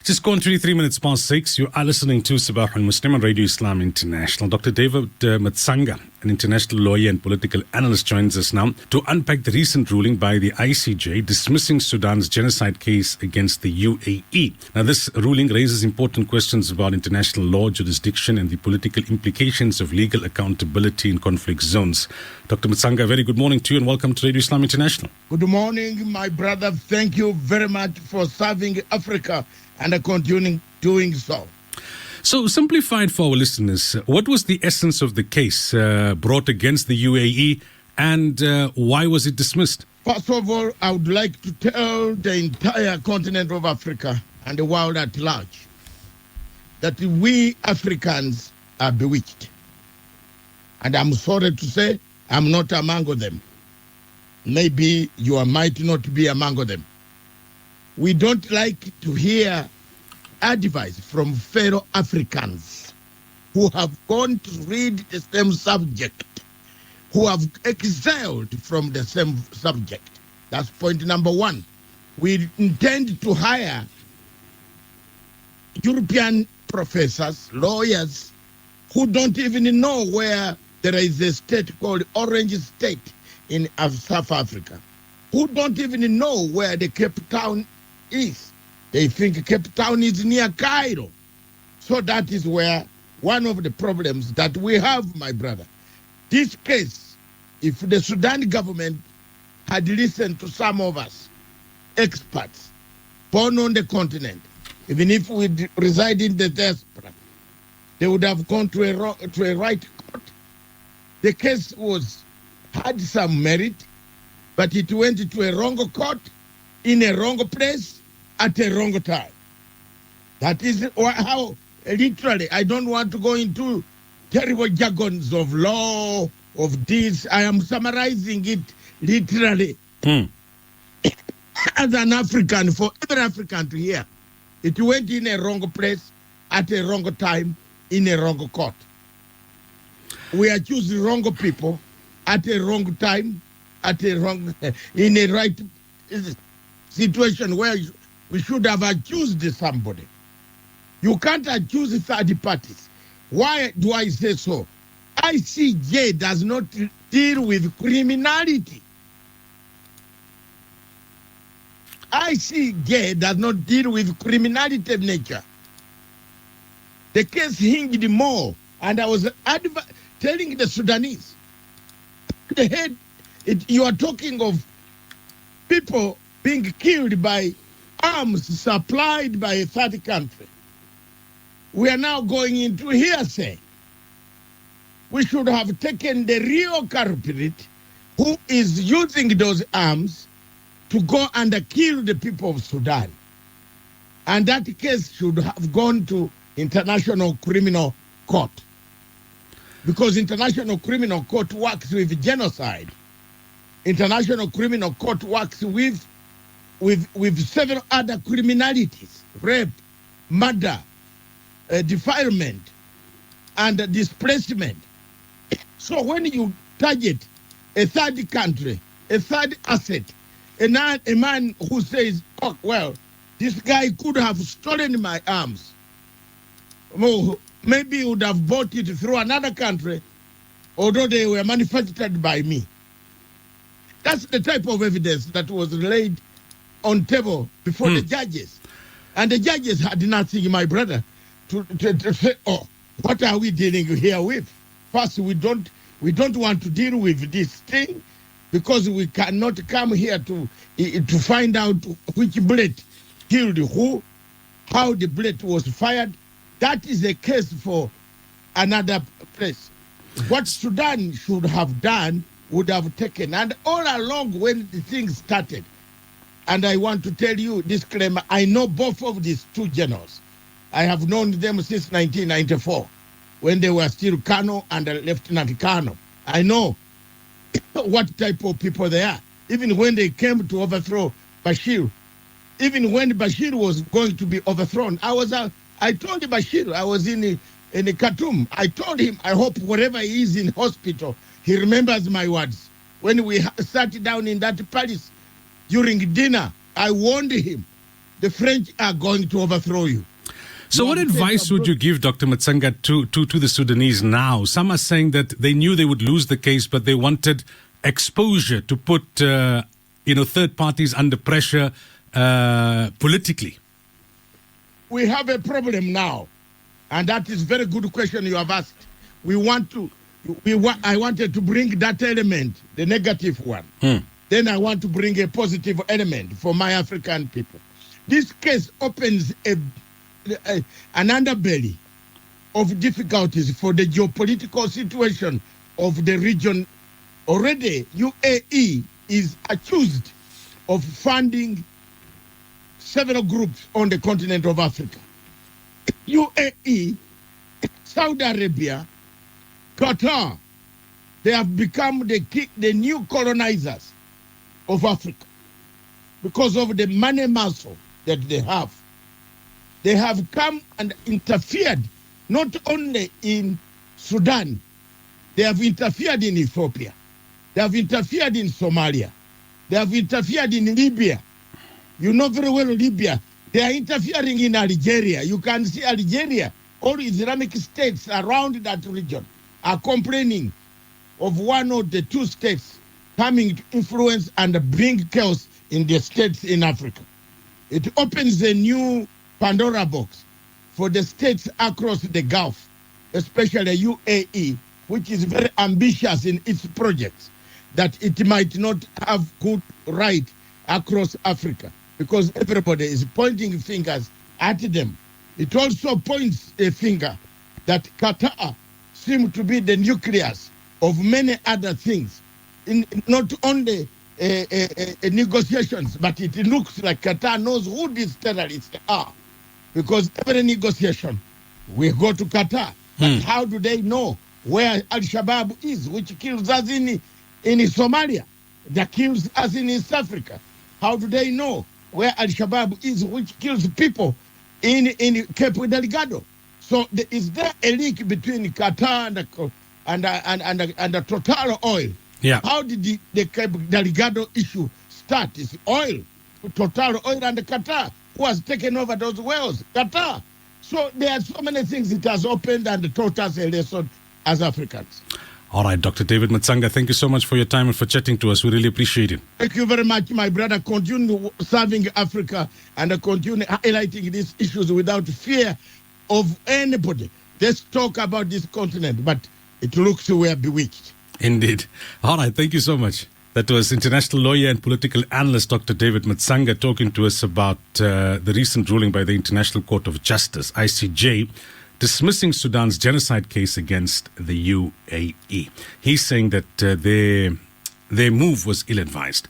Just gone 23 minutes past 6. You are listening to Sabah al-Muslim on Radio Islam International. Dr. David Matsanga, an international lawyer and political analyst, joins us now to unpack the recent ruling by the ICJ dismissing Sudan's genocide case against the UAE. Now, this ruling raises important questions about international law, jurisdiction, and the political implications of legal accountability in conflict zones. Dr. Matsanga, very good morning to you and welcome to Radio Islam International. Good morning, my brother. Thank you very much for serving Africa and continuing doing so. So, simplified for our listeners, what was the essence of the case brought against the UAE and why was it dismissed? First of all, I would like to tell the entire continent of Africa and the world at large that we Africans are bewitched. And I'm sorry to say, I'm not among them. Maybe you might not be among them. We don't like to hear advice from fellow Africans who have gone to read the same subject, who have excelled from the same subject. That's point number one. We intend to hire European professors, lawyers, who don't even know where there is a state called Orange State in South Africa, who don't even know where the Cape Town is. They think Cape Town is near Cairo. So that is where one of the problems that we have, my brother. This case, if the Sudan government had listened to some of us, experts, born on the continent, even if we reside in the diaspora, they would have gone to a right court. The case had some merit, but it went to a wrong court, in a wrong place, at a wrong time. That is how, literally, I don't want to go into terrible jargons of law, of this. I am summarizing it literally. As an African, for every African to hear, it went in a wrong place, at a wrong time, in a wrong court. We are choosing wrong people, at a wrong time, in a right situation where we should have accused somebody. You can't accuse third parties. Why do I say so? ICJ does not deal with criminality. ICJ does not deal with criminality of nature. The case hinged more, and I was telling the Sudanese, you are talking of people being killed by arms supplied by a third country. We are now going into hearsay. We should have taken the real culprit who is using those arms to go and kill the people of Sudan. And that case should have gone to International Criminal Court. Because International Criminal Court works with genocide. International Criminal Court works with several other criminalities, rape, murder, defilement, and displacement. So when you target a third country, a third asset, a man who says, oh, well, this guy could have stolen my arms. Well, maybe he would have bought it through another country, although they were manufactured by me. That's the type of evidence that was laid on table before the judges. And the judges had nothing, my brother, to say, oh, what are we dealing here with? First, we don't want to deal with this thing because we cannot come here to find out which bullet killed who, how the bullet was fired. That is a case for another place. What Sudan should have done would have taken. And all along when the thing started, and I want to tell you, disclaimer, I know both of these two generals. I have known them since 1994, when they were still Colonel and Lieutenant Colonel. I know what type of people they are. Even when they came to overthrow Bashir, even when Bashir was going to be overthrown, I told Bashir, I was in Khartoum. I told him, I hope wherever he is in hospital, he remembers my words. When we sat down in that palace during dinner, I warned him the French are going to overthrow you. So what advice would you give, Dr. Matsanga, to the Sudanese now? Some are saying that they knew they would lose the case, but they wanted exposure to put third parties under pressure politically. We have a problem now, and that is a very good question you have asked. I wanted to bring that element, the negative one. Then I want to bring a positive element for my African people. This case opens an underbelly of difficulties for the geopolitical situation of the region. Already, UAE is accused of funding several groups on the continent of Africa. UAE, Saudi Arabia, Qatar, they have become the new colonizers of Africa because of the money muscle that they have. They have come and interfered not only in Sudan, they have interfered in Ethiopia, they have interfered in Somalia, they have interfered in Libya. You know very well Libya. They are interfering in Algeria. You can see Algeria, all Islamic states around that region are complaining of one or the two states coming to influence and bring chaos in the states in Africa. It opens a new Pandora box for the states across the Gulf, especially UAE, which is very ambitious in its projects, that it might not have good right across Africa because everybody is pointing fingers at them. It also points a finger that Qatar seems to be the nucleus of many other things, in not only negotiations, but it looks like Qatar knows who these terrorists are. Because every negotiation, we go to Qatar. But how do they know where Al-Shabaab is, which kills us in Somalia, that kills us in East Africa? How do they know where Al-Shabaab is, which kills people in Cape Delgado? So is there a link between Qatar and the Total Oil? Yeah. How did the Cape Delgado issue start? It's oil, Total Oil and Qatar, who has taken over those wells, Qatar. So there are so many things it has opened and taught us a lesson as Africans. All right, Dr. David Matsanga, thank you so much for your time and for chatting to us. We really appreciate it. Thank you very much, my brother. Continue serving Africa and continue highlighting these issues without fear of anybody. Let's talk about this continent, but it looks we are bewitched. Indeed. All right, thank you so much. That was international lawyer and political analyst Dr. David Matsanga talking to us about the recent ruling by the International Court of Justice, ICJ, dismissing Sudan's genocide case against the UAE. He's saying that their move was ill-advised.